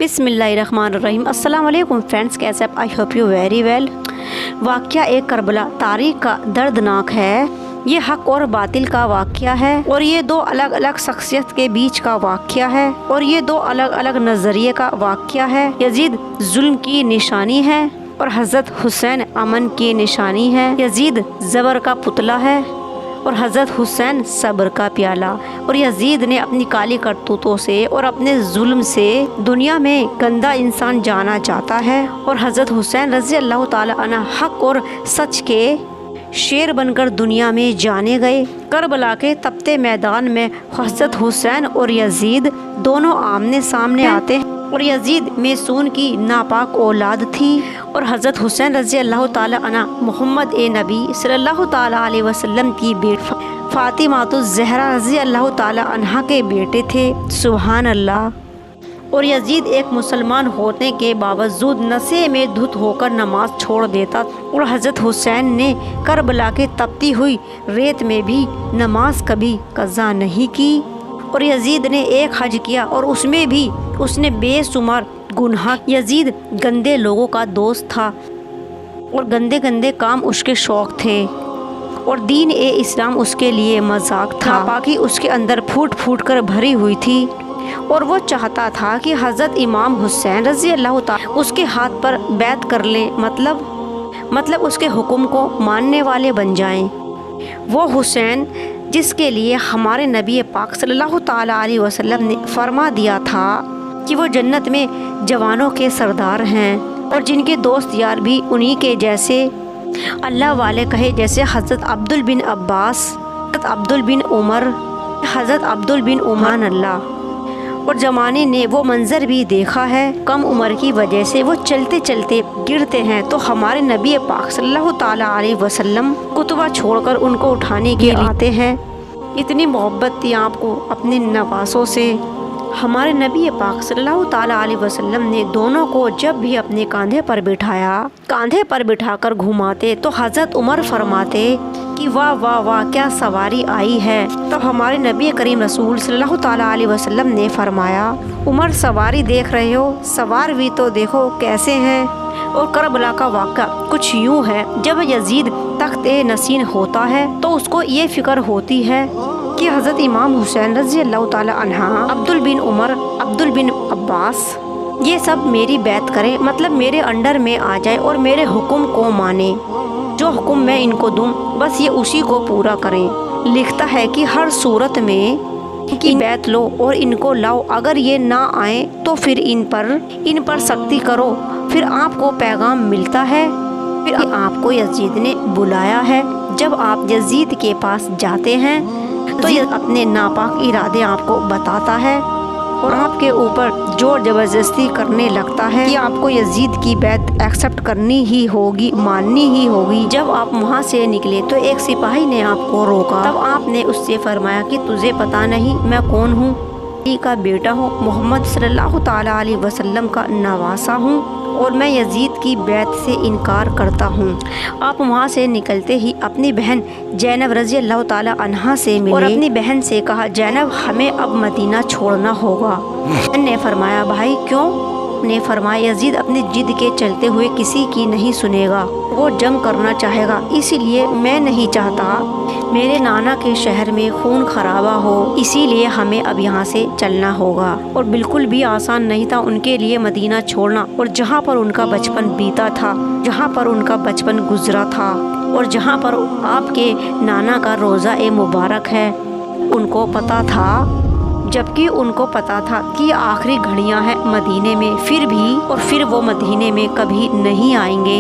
बिस्मिल्लाहिर्रहमानिर्रहीम। अस्सलाम वालेकुम फ्रेंड्स, कैसे आप? I hope you very well. वाक़या एक करबला तारीख का दर्दनाक है। ये हक और बातिल का वाक़या है और ये दो अलग अलग शख्सियत के बीच का वाक़या है और ये दो अलग अलग नज़रिए का वाक़या है। यजीद जुल्म की निशानी है और हज़रत हुसैन अमन की निशानी है। यजीद ज़बर का पुतला है और हज़रत हुसैन सब्र का प्याला। और यजीद ने अपनी काली करतूतों से और अपने जुल्म से दुनिया में गंदा इंसान जाना जाता है और हज़रत हुसैन रज़ी अल्लाह ताला अन्हु हक और सच के शेर बनकर दुनिया में जाने गए। करबला के तपते मैदान में हज़रत हुसैन और यजीद दोनों आमने सामने आते हैं और यजीद मैसून की नापाक औलाद थी और हज़रत हुसैन रज़ी अल्लाह ताला अन्हु मोहम्मद ए नबी सल्लल्लाहु ताला अलैहि वसल्लम की बेटी फातिमातुज़ ज़हरा रज़ी अल्लाह ताला अन्हा के बेटे थे। सुभान अल्लाह। और यजीद एक मुसलमान होने के बावजूद नशे में धुत होकर नमाज छोड़ देता और हज़रत हुसैन ने करबला के तपती हुई रेत में भी नमाज कभी कज़ा नहीं की। और यजीद ने एक हज किया और उसमें भी उसने बेशुमार गुनाह। यजीद गंदे लोगों का दोस्त था और गंदे गंदे काम उसके शौक़ थे और दीन ए इस्लाम उसके लिए मजाक था। बाकी उसके अंदर फूट फूट कर भरी हुई थी और वो चाहता था कि हज़रत इमाम हुसैन रज़ी अल्लाह ताला उसके हाथ पर बैत कर लें, मतलब उसके हुक्म को मानने वाले बन जाएं। वो हुसैन जिसके लिए हमारे नबी पाक सल्लल्लाहु ताला अलैहि वसल्लम ने फरमा दिया था कि वो जन्नत में जवानों के सरदार हैं और जिनके दोस्त यार भी उन्हीं के जैसे अल्लाह वाले कहे, जैसे हज़रत अब्दुल बिन अब्बास, हज़रत अब्दुल बिन उमर, हज़रत अब्दुल बिन उमान अल्लाह। और ज़माने ने वो मंज़र भी देखा है, कम उम्र की वजह से वो चलते चलते गिरते हैं तो हमारे नबी पाक सल्लल्लाहु ताला अलैहि वसल्लम कुतुबा छोड़कर उनको उठाने के लिए आते हैं। इतनी मोहब्बत थी आपको अपने नवासों से। हमारे नबी पाक सल्लल्लाहु ताला अलैहि वसल्लम ने दोनों को जब भी अपने कंधे पर बिठाकर घुमाते तो हज़रत उमर फरमाते कि वाह वाह वाह क्या सवारी आई है। तो हमारे नबी करीम रसूल सल्लल्लाहु ताला अलैहि वसल्लम ने फरमाया, उमर सवारी देख रहे हो, सवार भी तो देखो कैसे हैं। और करबला का वाक़ा कुछ यूँ है, जब यजीद तख्ते नसीन होता है तो उसको ये फ़िक्र होती है कि हज़रत इमाम हुसैन रज़ी अल्लाह ताला अन्हा, अब्दुल बिन उमर, अब्दुल बिन अब्बास ये सब मेरी बैत करें, मतलब मेरे अंडर में आ जाए और मेरे हुक्म को माने। जो हुक्म मैं इनको दूँ बस ये उसी को पूरा करें। लिखता है कि हर सूरत में इनकी बैत लो और इनको लाओ, अगर ये ना आए तो फिर इन पर सख्ती करो। फिर आपको पैगाम मिलता है। फिर आपको यजीद ने बुलाया है। जब आप यजीद के पास जाते हैं तो ये अपने नापाक इरादे आपको बताता है और आपके ऊपर जोर ज़बरदस्ती करने लगता है कि आपको यजीद की बैत एक्सेप्ट करनी ही होगी, माननी ही होगी। जब आप वहाँ से निकले तो एक सिपाही ने आपको रोका। तब आपने उससे फरमाया कि तुझे पता नहीं मैं कौन हूँ? अली का बेटा हूँ, मोहम्मद सल्लल्लाहु ताला अलैहि वसल्लम का नवासा हूँ और मैं यजीद की बैत से इनकार करता हूँ। आप वहाँ से निकलते ही अपनी बहन ज़ैनब रज़ी अल्लाह ताला अन्हा से मिले और अपनी बहन से कहा, ज़ैनब हमें अब मदीना छोड़ना होगा। बहन ने फरमाया, भाई क्यों? ने फरमाया, यजीद अपनी जिद के चलते हुए किसी की नहीं सुनेगा, वो जंग करना चाहेगा, इसीलिए मैं नहीं चाहता मेरे नाना के शहर में खून खराबा हो, इसीलिए हमें अब यहाँ से चलना होगा। और बिल्कुल भी आसान नहीं था उनके लिए मदीना छोड़ना और जहाँ पर उनका बचपन बीता था, जहाँ पर उनका बचपन गुजरा था और जहाँ पर आपके नाना का रोज़ा ए मुबारक है, उनको पता था। जबकि उनको पता था कि आखिरी घड़ियां हैं मदीने में, फिर वो मदीने में कभी नहीं आएंगे।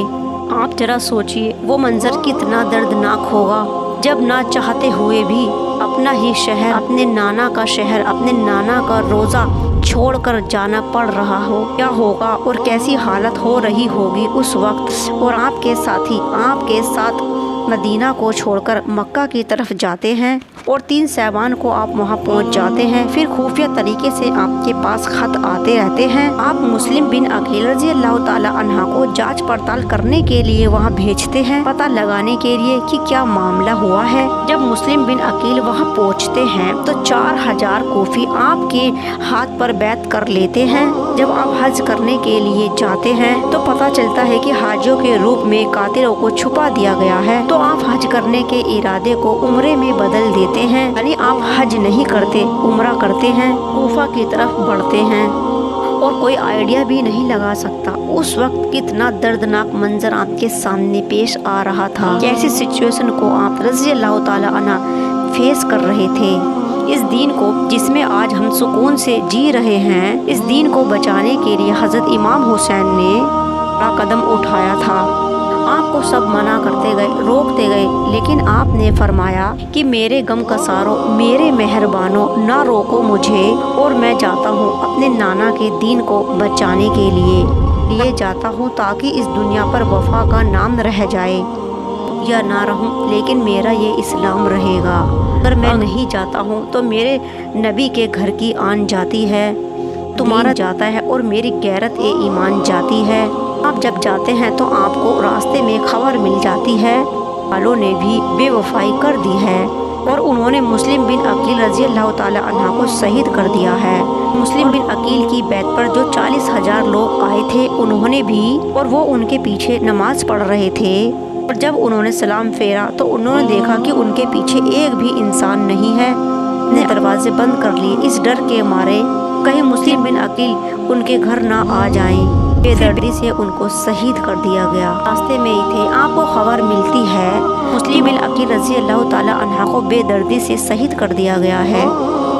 आप जरा सोचिए वो मंजर कितना दर्दनाक होगा जब ना चाहते हुए भी अपना ही शहर, अपने नाना का शहर, अपने नाना का रोज़ा छोड़कर जाना पड़ रहा हो। क्या होगा और कैसी हालत हो रही होगी उस वक्त। और आपके साथ मदीना को छोड़कर मक्का की तरफ जाते हैं। और 3 सामान को आप वहाँ पहुँच जाते हैं। फिर खुफिया तरीके से आपके पास खत आते रहते हैं। आप मुस्लिम बिन अकील रज़ी अल्लाह ताला अन्हा को जांच पड़ताल करने के लिए वहाँ भेजते हैं, पता लगाने के लिए कि क्या मामला हुआ है। जब मुस्लिम बिन अकील वहाँ पहुँचते हैं तो 4000 कोफी आपके हाथ पर बैत कर लेते हैं। जब आप हज करने के लिए जाते हैं तो पता चलता है कि हाजियों के रूप में कातिलों को छुपा दिया गया है, तो आप हज करने के इरादे को उम्रे में बदल देते हैं, यानी आप हज नहीं करते, उम्रा करते हैं, कूफा की तरफ बढ़ते हैं। और कोई आइडिया भी नहीं लगा सकता उस वक्त कितना दर्दनाक मंजर आपके सामने पेश आ रहा था, कैसी सिचुएशन को आप रज़ी अल्लाह ताला अन्हा फेस कर रहे थे। इस दीन को जिसमें आज हम सुकून से जी रहे हैं, इस दीन को बचाने के लिए हज़रत इमाम हुसैन ने बड़ा कदम उठाया था। आपको सब मना करते गए, रोकते गए, लेकिन आपने फरमाया कि मेरे गम कसारो, मेरे मेहरबानों, ना रोको मुझे, और मैं जाता हूँ अपने नाना के दीन को बचाने के लिए जाता हूँ, ताकि इस दुनिया पर वफा का नाम रह जाए या ना रहूं, लेकिन मेरा ये इस्लाम रहेगा। अगर मैं नहीं जाता हूँ तो मेरे नबी के घर की आन जाती है, तुम्हारा जाता है, और मेरी गैरत ए ईमान जाती है। आप जब जाते हैं तो आपको रास्ते में खबर मिल जाती है वालों ने भी बेवफाई कर दी है, और उन्होंने मुस्लिम बिन अकील रज़ी अल्लाह ताला अन्हा को शहीद कर दिया है। मुस्लिम बिन अकील की बैत पर जो 40,000 लोग आए थे उन्होंने भी, और वो उनके पीछे नमाज पढ़ रहे थे, और जब उन्होंने सलाम फेरा तो उन्होंने देखा कि उनके पीछे एक भी इंसान नहीं है। ने दरवाजे बंद कर लिए इस डर के मारे कहीं मुस्लिम बिन अकील उनके घर ना आ जाएं। बेदर्दी से उनको शहीद कर दिया गया। रास्ते में ही थे, आपको खबर मिलती है मुस्लिम बिन अकील रज़ी अल्लाह ताला अन्हा को बेदर्दी से शहीद कर दिया गया है।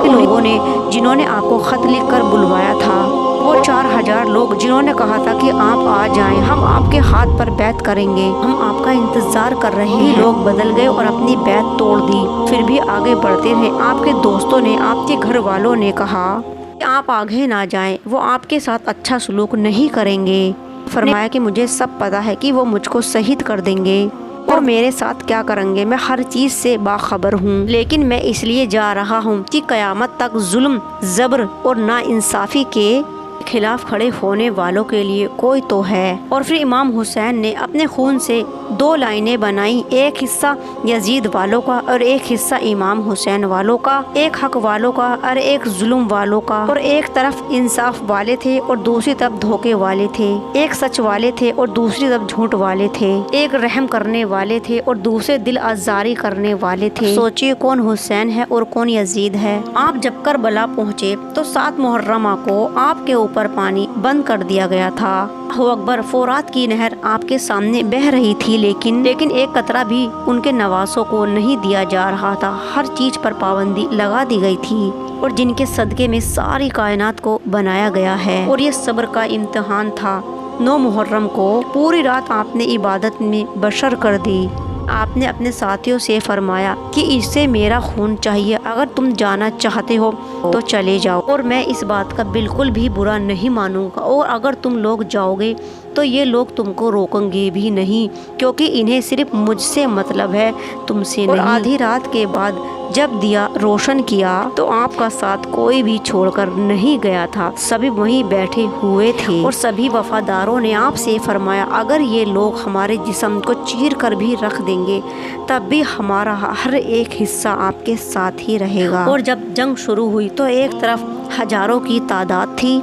लोगों ने जिन्होंने आपको खत लिख कर बुलवाया था, वो 4000 लोग जिन्होंने कहा था कि आप आ जाएं, हम आपके हाथ पर बैत करेंगे, हम आपका इंतजार कर रहे हैं, लोग बदल गए और अपनी बैत तोड़ दी, फिर भी आगे बढ़ते रहे। आपके दोस्तों ने, आपके घर वालों ने कहा कि आप आगे ना जाएं, वो आपके साथ अच्छा सलूक नहीं करेंगे। फरमाया कि मुझे सब पता है कि वो मुझको शहीद कर देंगे और मेरे साथ क्या करेंगे, मैं हर चीज़ से बाखबर हूँ, लेकिन मैं इसलिए जा रहा हूँ कि क़यामत तक जुल्म, जबर और नाइंसाफ़ी के खिलाफ खड़े होने वालों के लिए कोई तो है। और फिर इमाम हुसैन ने अपने खून से 2 लाइनें बनाई, एक हिस्सा यजीद वालों का और एक हिस्सा इमाम हुसैन वालों का, एक हक वालों का और एक जुल्म वालों का, और एक तरफ इंसाफ वाले थे और दूसरी तरफ धोखे वाले थे, एक सच वाले थे और दूसरी तरफ झूठ वाले थे, एक रहम करने वाले थे और दूसरे दिल आजारी करने वाले थे। सोचिए कौन हुसैन है और कौन यजीद है। आप जब करबला पहुँचे तो 7 मुहर्रमा को आपके ऊपर पानी बंद कर दिया गया था। अल्लाहु अकबर, फोरात की नहर आपके सामने बह रही थी, लेकिन एक कतरा भी उनके नवासों को नहीं दिया जा रहा था। हर चीज पर पाबंदी लगा दी गई थी, और जिनके सदके में सारी कायनात को बनाया गया है। और ये सब्र का इम्तिहान था। 9 मुहर्रम को पूरी रात आपने इबादत में बशर कर दी। आपने अपने साथियों से फरमाया कि इससे मेरा खून चाहिए, अगर तुम जाना चाहते हो तो चले जाओ, और मैं इस बात का बिल्कुल भी बुरा नहीं मानूंगा, और अगर तुम लोग जाओगे तो ये लोग तुमको रोकेंगे भी नहीं, क्योंकि इन्हें सिर्फ मुझसे मतलब है, तुमसे नहीं। आधी रात के बाद जब दिया रोशन किया तो आपका साथ कोई भी छोड़कर नहीं गया था, सभी वहीं बैठे हुए थे, और सभी वफादारों ने आपसे फरमाया अगर ये लोग हमारे जिस्म को चीर कर भी रख देंगे तब भी हमारा हर एक हिस्सा आपके साथ ही रहेगा। और जब जंग शुरू हुई तो एक तरफ हजारों की तादाद थी,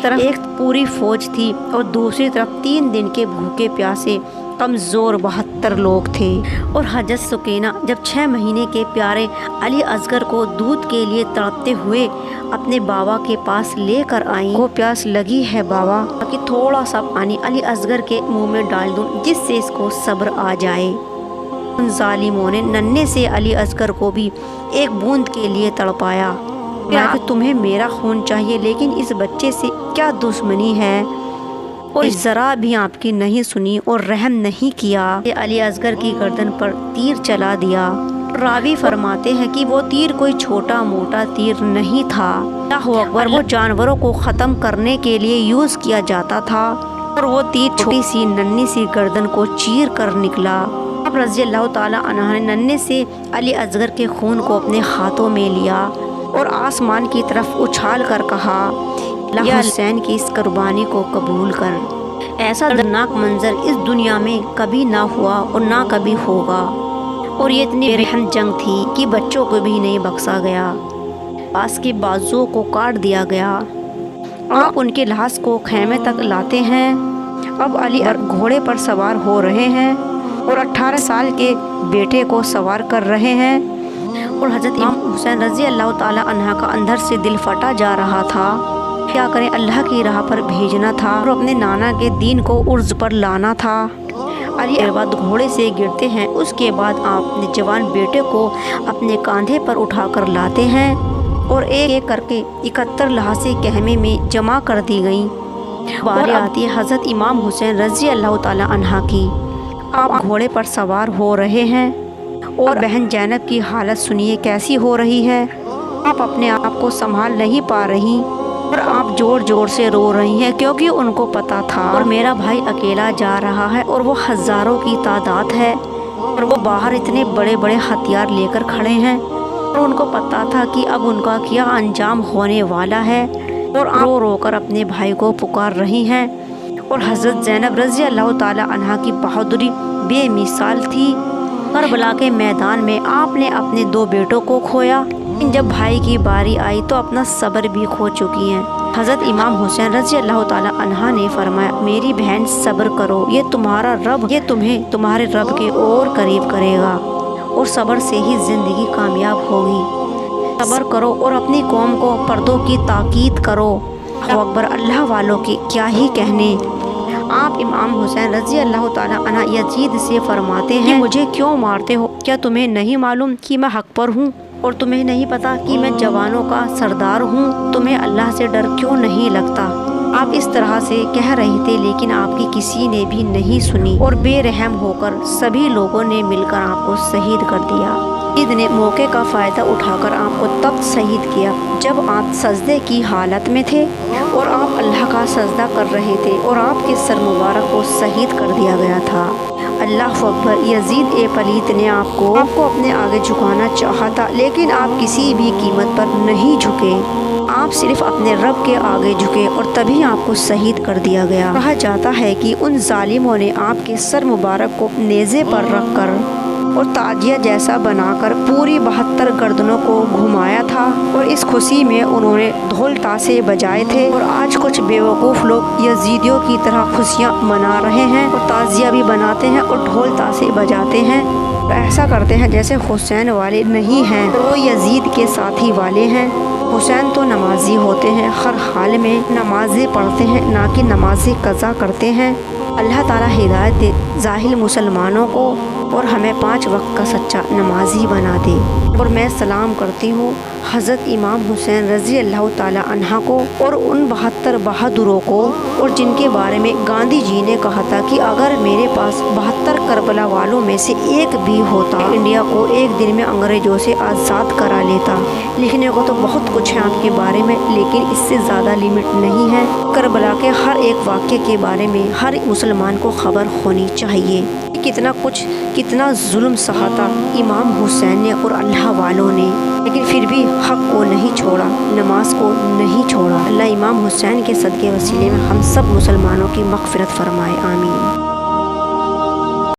तरफ एक पूरी फौज थी, और दूसरी तरफ 3 दिन के भूखे प्यासे कमज़ोर 72 लोग थे। और हजरत सुकीना जब 6 महीने के प्यारे अली असगर को दूध के लिए तड़पते हुए अपने बाबा के पास लेकर आई, वो प्यास लगी है बाबा, ताकि थोड़ा सा पानी अली असगर के मुंह में डाल दूं जिससे इसको सब्र आ जाए। उन जालिमों ने नन्हे से अली असगर को भी एक बूंद के लिए तड़पाया कि तुम्हें मेरा खून चाहिए, लेकिन इस बच्चे से क्या दुश्मनी है, और जरा भी आपकी नहीं सुनी और रहम नहीं किया। अली असगर की गर्दन पर तीर चला दिया। रावी फरमाते हैं कि वो तीर कोई छोटा मोटा तीर नहीं था, अल्लाहु अकबर, वो जानवरों को ख़त्म करने के लिए यूज़ किया जाता था, और वो तीर छोटी सी नन्ही सी गर्दन को चीर कर निकला। आप रज़ी अल्लाह ताला अन्हा ने नन्हे से अली असगर के खून को अपने हाथों में लिया और आसमान की तरफ उछाल कर कहा, या हुसैन की इस कुर्बानी को कबूल कर। ऐसा दर्दनाक मंजर इस दुनिया में कभी ना हुआ और ना कभी होगा। और ये इतनी बेरहम जंग थी कि बच्चों को भी नहीं बख्शा गया, पास के बाजुओं को काट दिया गया। आप उनके लाश को खेमे तक लाते हैं। अब अली घोड़े पर सवार हो रहे हैं और 18 साल के बेटे को सवार कर रहे हैं। और हज़रत इमाम हुसैन रज़ी अल्लाह ताला अन्हा का अंदर से दिल फटा जा रहा था। क्या करें, अल्लाह की राह पर भेजना था और अपने नाना के दीन को उर्ज पर लाना था। अली के बाद घोड़े से गिरते हैं। उसके बाद आप अपने जवान बेटे को अपने कंधे पर उठाकर लाते हैं और एक एक करके 71 लाशें कहमे में जमा कर दी गई। बारी आती है हज़रत इमाम हुसैन रज़ी अल्लाह ताला अन्हा की। आप घोड़े पर सवार हो रहे हैं और बहन ज़ैनब की हालत सुनिए कैसी हो रही है। आप अपने आप को संभाल नहीं पा रही और आप जोर जोर से रो रही हैं, क्योंकि उनको पता था और मेरा भाई अकेला जा रहा है और वो हज़ारों की तादाद है और वो बाहर इतने बड़े बड़े हथियार लेकर खड़े हैं और उनको पता था कि अब उनका क्या अंजाम होने वाला है। और आप रो रो कर अपने भाई को पुकार रही हैं। और हज़रत ज़ैनब रज़ी अल्लाह ताला अन्हा की बहादुरी बेमिसाल थी। करबला के मैदान में आपने अपने 2 बेटों को खोया, लेकिन जब भाई की बारी आई तो अपना सब्र भी खो चुकी हैं। हज़रत इमाम हुसैन रज़ी अल्लाह ताला अन्हा ने फरमाया, मेरी बहन सब्र करो, ये तुम्हारा रब ये तुम्हें तुम्हारे रब के और करीब करेगा और सब्र से ही ज़िंदगी कामयाब होगी। सब्र करो और अपनी कौम को पर्दों की ताकीद करो। अकबर, अल्लाह वालों के क्या ही कहने। आप इमाम हुसैन रज़ी अल्लाह ताला अन्हा यजीद से फरमाते हैं कि मुझे क्यों मारते हो? क्या तुम्हें नहीं मालूम कि मैं हक पर हूँ और तुम्हें नहीं पता कि मैं जवानों का सरदार हूँ? तुम्हें अल्लाह से डर क्यों नहीं लगता? आप इस तरह से कह रहे थे, लेकिन आपकी किसी ने भी नहीं सुनी और बेरहम होकर सभी लोगों ने मिलकर आपको शहीद कर दिया। ईद ने मौके का फ़ायदा उठाकर आपको तब शहीद किया जब आप सजदे की हालत में थे और आप अल्लाह का सजदा कर रहे थे और आपके सर मुबारक को शहीद कर दिया गया था। अल्लाह अकबर। यजीद ए पलीत ने आपको अपने आगे झुकाना चाहा था, लेकिन आप किसी भी कीमत पर नहीं झुके। आप सिर्फ अपने रब के आगे झुके और तभी आपको शहीद कर दिया गया। कहा जाता है कि उन जालिमों ने आपके सर मुबारक को नेज़े पर रखकर और ताजिया जैसा बनाकर पूरी 72 गर्दनों को घुमाया था और इस खुशी में उन्होंने ढोल ताशे बजाए थे। और आज कुछ बेवकूफ़ लोग यजीदियों की तरह खुशियाँ मना रहे हैं और ताजिया भी बनाते हैं और ढोल ताशे बजाते हैं। ऐसा करते हैं जैसे हुसैन वाले नहीं हैं, वो यजीद के साथी वाले हैं। हुसैन तो नमाजी होते हैं, हर हाल में नमाज़ें पढ़ते हैं, ना कि नमाज़ें कज़ा करते हैं। अल्लाह ताला हिदायत दे जाहिल मुसलमानों को और हमें 5 वक्त का सच्चा नमाजी बना दे। और मैं सलाम करती हूँ हज़रत इमाम हुसैन रज़ी अल्लाह ताला अन्हा को और उन 72 बहादुरों को, और जिनके बारे में गांधी जी ने कहा था कि अगर मेरे पास 72 करबला वालों में से एक भी होता, इंडिया को एक दिन में अंग्रेज़ों से आज़ाद करा लेता। लिखने को तो बहुत कुछ है आपके बारे में, लेकिन इससे ज़्यादा लिमिट नहीं है। करबला के हर एक वाक़े के बारे में हर मुसलमान को खबर होनी चाहिए। कितना कुछ, कितना जुल्म सहा था इमाम हुसैन ने और अल्लाह वालों ने, लेकिन फिर भी हक़ को नहीं छोड़ा, नमाज को नहीं छोड़ा। अल्लाह इमाम हुसैन के सदक़े वसीले में हम सब मुसलमानों की मग़फ़िरत फ़रमाए, आमीन।